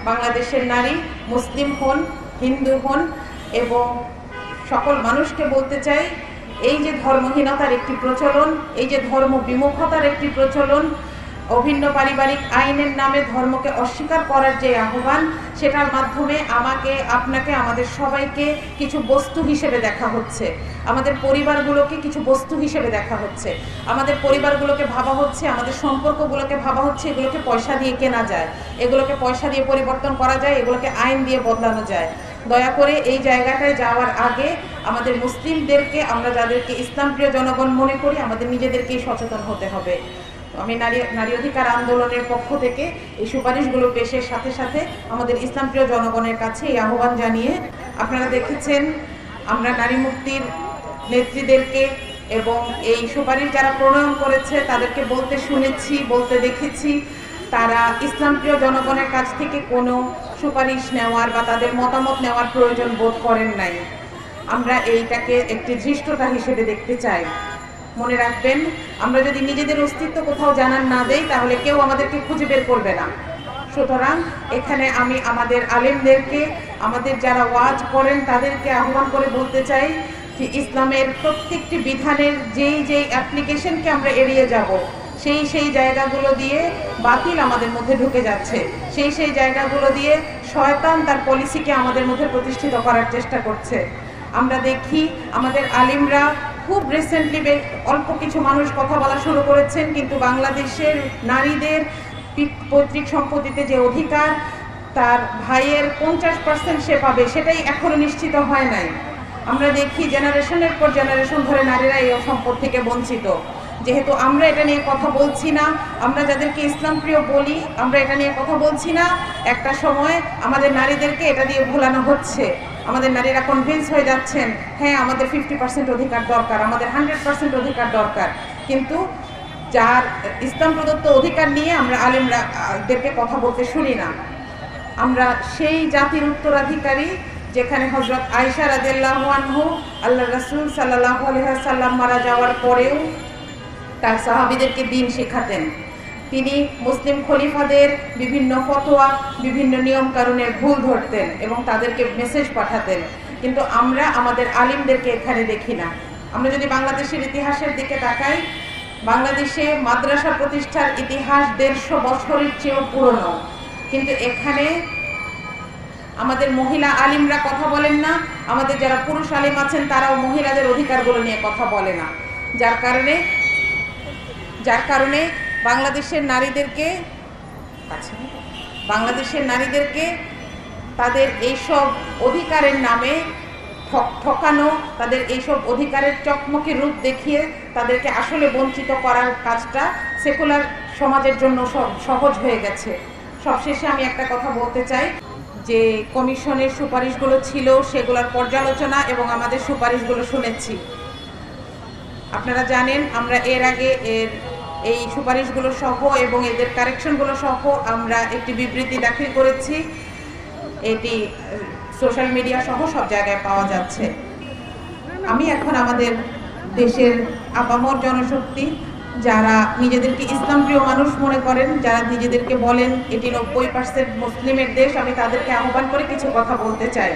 বাংলাদেশের নারী মুসলিম হন, হিন্দু হন এবং সকল মানুষকে বলতে চাই, এই যে ধর্মহীনতার একটি প্রচলন, এই যে ধর্ম বিমুখতার একটি প্রচলন, অভিন্ন পারিবারিক আইনের নামে ধর্মকে অস্বীকার করার যে আহ্বান, সেটার মাধ্যমে আমাকে, আপনাকে, আমাদের সবাইকে কিছু বস্তু হিসেবে দেখা হচ্ছে। আমাদের পরিবারগুলোকে কিছু বস্তু হিসেবে দেখা হচ্ছে। আমাদের পরিবারগুলোকে ভাবা হচ্ছে, আমাদের সম্পর্কগুলোকে ভাবা হচ্ছে এগুলোকে পয়সা দিয়ে কেনা যায়, এগুলোকে পয়সা দিয়ে পরিবর্তন করা যায়, এগুলোকে আইন দিয়ে বদলানো যায়। দয়া করে এই জায়গাটায় যাওয়ার আগে আমাদের মুসলিমদেরকে, আমরা যাদেরকে ইসলামপ্রিয় জনগণ মনে করি, আমাদের নিজেদেরকেই সচেতন হতে হবে। আমি নারী অধিকার আন্দোলনের পক্ষ থেকে এই সুপারিশগুলো পেশের সাথে সাথে আমাদের ইসলামপ্রিয় জনগণের কাছে এই আহ্বান জানিয়ে, আপনারা দেখেছেন আমরা নারী মুক্তির নেত্রীদেরকে এবং এই সুপারিশ যারা প্রণয়ন করেছে তাদেরকে বলতে শুনেছি, বলতে দেখেছি, তারা ইসলামপ্রিয় জনগণের কাছ থেকে কোনো সুপারিশ নেওয়ার বা তাদের মতামত নেওয়ার প্রয়োজন বোধ করেন নাই। আমরা এইটাকে একটি ধৃষ্টতা হিসেবে দেখতে চাই। মনে রাখবেন, আমরা যদি নিজেদের অস্তিত্ব কোথাও জানান না দেই তাহলে কেউ আমাদেরকে খুঁজে বের করবে না। সুতরাং এখানে আমি আমাদের আলেমদেরকে, আমাদের যারা ওয়াজ করেন তাদেরকে আহ্বান করে বলতে চাই যে ইসলামের প্রত্যেকটি বিধানের যেই অ্যাপ্লিকেশনকে আমরা এড়িয়ে যাব, সেই জায়গাগুলো দিয়ে বাতিল আমাদের মধ্যে ঢুকে যাচ্ছে, সেই জায়গাগুলো দিয়ে শয়তান তার পলিসিকে আমাদের মধ্যে প্রতিষ্ঠিত করার চেষ্টা করছে। আমরা দেখি আমাদের আলিমরা খুব রিসেন্টলি অল্প কিছু মানুষ কথা বলা শুরু করেছেন, কিন্তু বাংলাদেশের নারীদের পৈতৃক সম্পত্তিতে যে অধিকার তার ভাইয়ের 50% সে পাবে, সেটাই এখনো নিশ্চিত হয় নাই। আমরা দেখি জেনারেশনের পর জেনারেশন ধরে নারীরা এই সম্পদ থেকে বঞ্চিত। যেহেতু আমরা এটা নিয়ে কথা বলছি না, আমরা যাদেরকে ইসলাম প্রিয় বলি, আমরা এটা নিয়ে কথা বলছি না, একটা সময় আমাদের নারীদেরকে এটা দিয়ে ভোলানো হচ্ছে। আমাদের নারীরা কনভিন্স হয়ে যাচ্ছেন, হ্যাঁ আমাদের 50% অধিকার দরকার, আমাদের 100% অধিকার দরকার, কিন্তু যার ইসলাম প্রদত্ত অধিকার নিয়ে আমরা আলেমদেরকে কথা বলতে শুনি না। আমরা সেই জাতির উত্তরাধিকারী যেখানে হযরত আয়েশা রাদিয়াল্লাহু আনহু আল্লাহ রাসূল সাল্লাল্লাহু আলাইহি ওয়াসাল্লাম মারা যাওয়ার পরেও তার সাহাবীদেরকে দ্বীন শেখাতেন। তিনি মুসলিম খলিফাদের বিভিন্ন ফতোয়া, বিভিন্ন নিয়ম কানুনের ভুল ধরতেন এবং তাদেরকে মেসেজ পাঠাতেন, কিন্তু আমরা আমাদের আলিমদেরকে এখানে দেখি না। আমরা যদি বাংলাদেশের ইতিহাসের দিকে তাকাই, বাংলাদেশে মাদ্রাসা প্রতিষ্ঠার ইতিহাস 150 বছরের চেয়েও পুরনো, কিন্তু এখানে আমাদের মহিলা আলিমরা কথা বলেন না, আমাদের যারা পুরুষ আলিম আছেন তারাও মহিলাদের অধিকারগুলো নিয়ে কথা বলে না, যার কারণে বাংলাদেশের নারীদেরকে তাদের এইসব অধিকারের নামে ঠকানো, তাদের এইসব অধিকারের চকমকি রূপ দেখিয়ে তাদেরকে আসলে বঞ্চিত করার কাজটা সেকুলার সমাজের জন্য সহজ হয়ে গেছে। সবশেষে আমি একটা কথা বলতে চাই, যে কমিশনের সুপারিশগুলো ছিল সেগুলোর পর্যালোচনা এবং আমাদের সুপারিশগুলো শুনেছি। আপনারা জানেন আমরা এর আগে এই সুপারিশগুলো সহ এবং এদের কারেকশনগুলো সহ আমরা একটি বিবৃতি দাখিল করেছি, এটি সোশ্যাল মিডিয়া সহ সব জায়গায় পাওয়া যাচ্ছে। আমি এখন আমাদের দেশের আপামর জনশক্তি, যারা নিজেদেরকে ইসলাম প্রিয় মানুষ মনে করেন, যারা নিজেদেরকে বলেন এটি 90% মুসলিমের দেশ, আমি তাদেরকে আহ্বান করে কিছু কথা বলতে চাই।